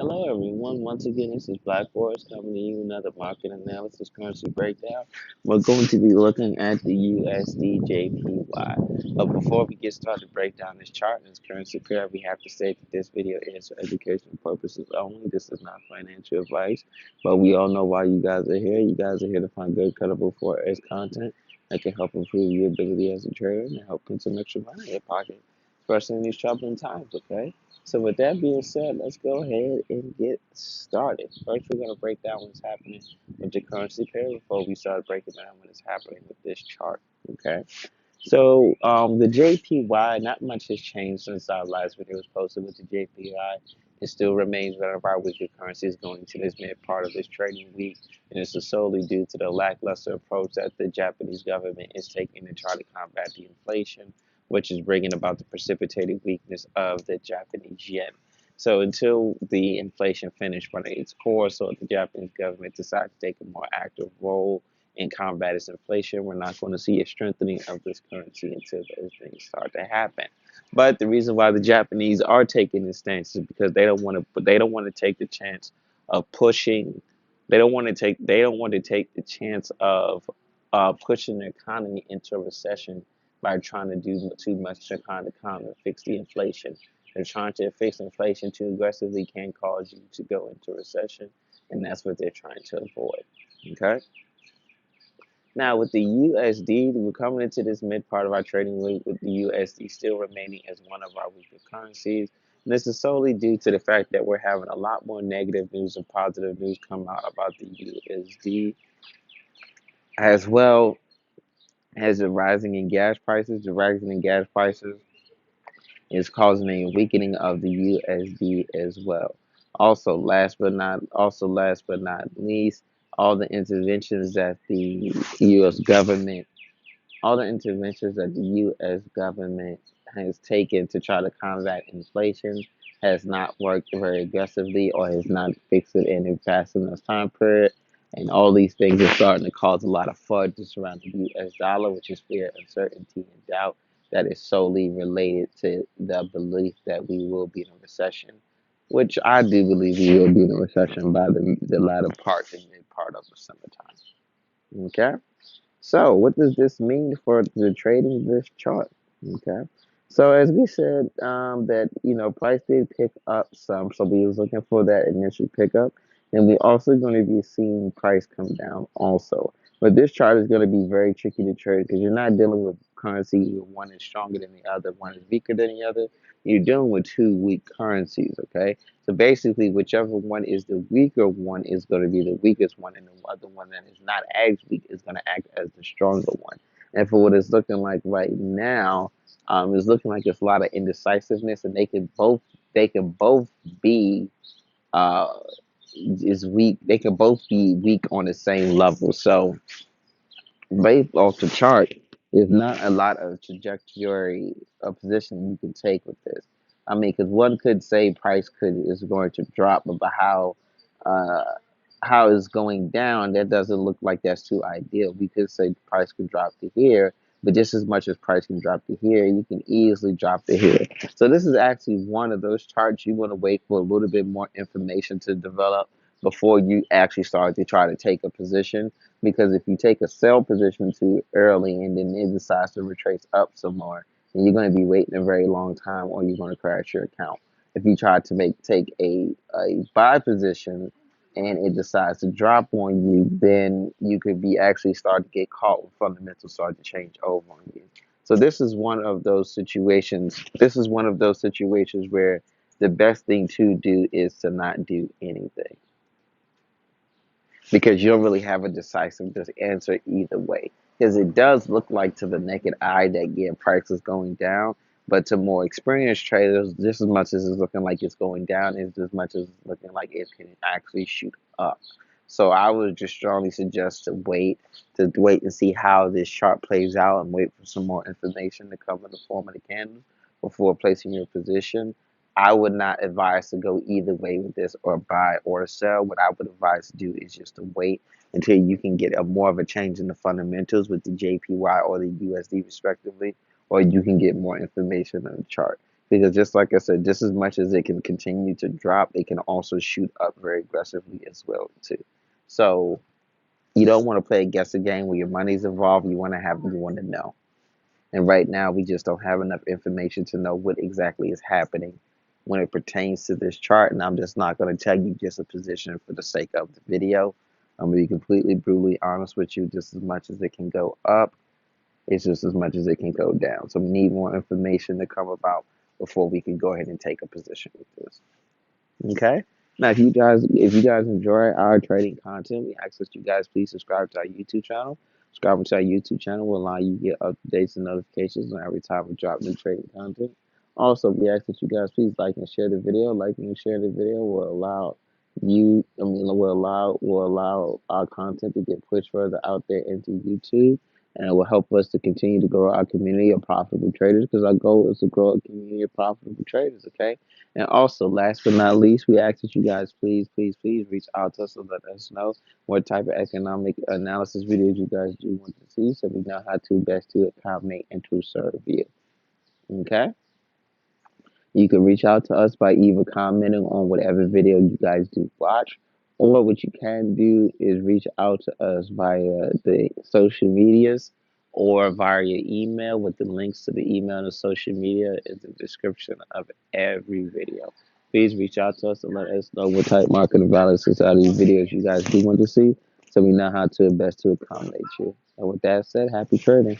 Hello, everyone. Once again, this is Blackforexgroup coming to you another market analysis currency breakdown. We're going to be looking at the USDJPY. But before we get started to break down this chart and this currency pair, we have to say that this video is for educational purposes only. This is not financial advice. But we all know why you guys are here. You guys are here to find good, credible Forex content that can help improve your ability as a trader and help put some extra money in your pocket, especially in these troubling times, okay? So with that being said, let's go ahead and get started. First, we're going to break down what's happening with the currency pair before we start breaking down what is happening with this chart. Okay. So the JPY, not much has changed since our last video was posted with the JPY. It still remains one of our weaker currencies going into this mid part of this trading week, and this is solely due to the lackluster approach that the Japanese government is taking to try to combat the inflation, which is bringing about the precipitated weakness of the Japanese yen. So until the inflation finishes running its course, or the Japanese government decides to take a more active role in combat its inflation, we're not going to see a strengthening of this currency until those things start to happen. But the reason why the Japanese are taking this stance is because they don't want to take the chance of pushing. They don't want to take the chance of pushing the economy into a recession by trying to do too much to kind of fix the inflation. They're trying to fix inflation too aggressively can cause you to go into recession, and that's what they're trying to avoid. Okay. Now, with the USD, we're coming into this mid part of our trading week with the USD still remaining as one of our weaker currencies. And this is solely due to the fact that we're having a lot more negative news and positive news come out about the USD, as well as the rising in gas prices. The rising in gas prices is causing a weakening of the USD as well. Last but not least, all the interventions that the U.S. government, all the interventions that the U.S. government has taken to try to combat inflation has not worked very aggressively or has not fixed it in a fast enough time period. And all these things are starting to cause a lot of FUD just around the U.S. dollar, which is fear, uncertainty, and doubt that is solely related to the belief that we will be in a recession, which I do believe we will be in a recession by the latter part and mid part of the summertime. Okay? So, what does this mean for the trading of this chart? Okay. So, as we said, that price did pick up some, so we was looking for that initial pickup, and we're also going to be seeing price come down also. But this chart is going to be very tricky to trade because you're not dealing with currency. One is stronger than the other, one is weaker than the other. You're dealing with two weak currencies. Okay. So basically, whichever one is the weaker one is going to be the weakest one, and the other one that is not as weak is going to act as the stronger one. And for what it's looking like right now, it's looking like it's a lot of indecisiveness, and they can both be uh, is weak. They can both be weak on the same level. So based off the chart, there's not a lot of trajectory of position you can take with this. I mean, because one could say price could is going to drop, but uh, how it's going down, that doesn't look like that's too ideal. We could say price could drop to here, but just as much as price can drop to here, you can easily drop to here. So this is actually one of those charts you want to wait for a little bit more information to develop before you actually start to try to take a position, because if you take a sell position too early and then it decides to retrace up some more, then you're going to be waiting a very long time, or you're going to crash your account. If you try to take a buy position and it decides to drop on you, then you could be actually start to get caught when fundamentals start to change over on you. So this is one of those situations. This is one of those situations where the best thing to do is to not do anything, because you don't really have a decisive answer either way. Because it does look like to the naked eye that, yeah, price is going down, but to more experienced traders, just as much as it's looking like it's going down, is as much as it's looking like it can actually shoot up. So I would just strongly suggest to wait and see how this chart plays out, and wait for some more information to come in the form of the candle before placing your position. I would not advise to go either way with this, or buy or sell. What I would advise to do is just to wait until you can get a more of a change in the fundamentals with the JPY or the USD respectively, or you can get more information on the chart. Because just like I said, just as much as it can continue to drop, it can also shoot up very aggressively as well too. So you don't want to play a guessing game where your money's involved. You want to know. And right now, we just don't have enough information to know what exactly is happening when it pertains to this chart. And I'm just not going to tell you just a position for the sake of the video. I'm going to be completely brutally honest with you. Just as much as it can go up, it's just as much as it can go down. So we need more information to come about before we can go ahead and take a position with this. Okay. Now, if you guys enjoy our trading content, we ask that you guys please subscribe to our YouTube channel. Subscribing to our YouTube channel will allow you to get updates and notifications on every time we drop new trading content. Also, we ask that you guys please like and share the video. Liking and sharing the video will allow will allow our content to get pushed further out there into YouTube, and it will help us to continue to grow our community of profitable traders, because our goal is to grow a community of profitable traders. Okay. And also, last but not least, we ask that you guys please reach out to us and let us know what type of economic analysis videos you guys do want to see, so we know how to best to accommodate and to serve you. Okay? You can reach out to us by either commenting on whatever video you guys do watch, or what you can do is reach out to us via the social medias or via your email, with the links to the email and the social media in the description of every video. Please reach out to us and let us know what type of market analysis out of these videos you guys do want to see, so we know how to best to accommodate you. And with that said, happy trading.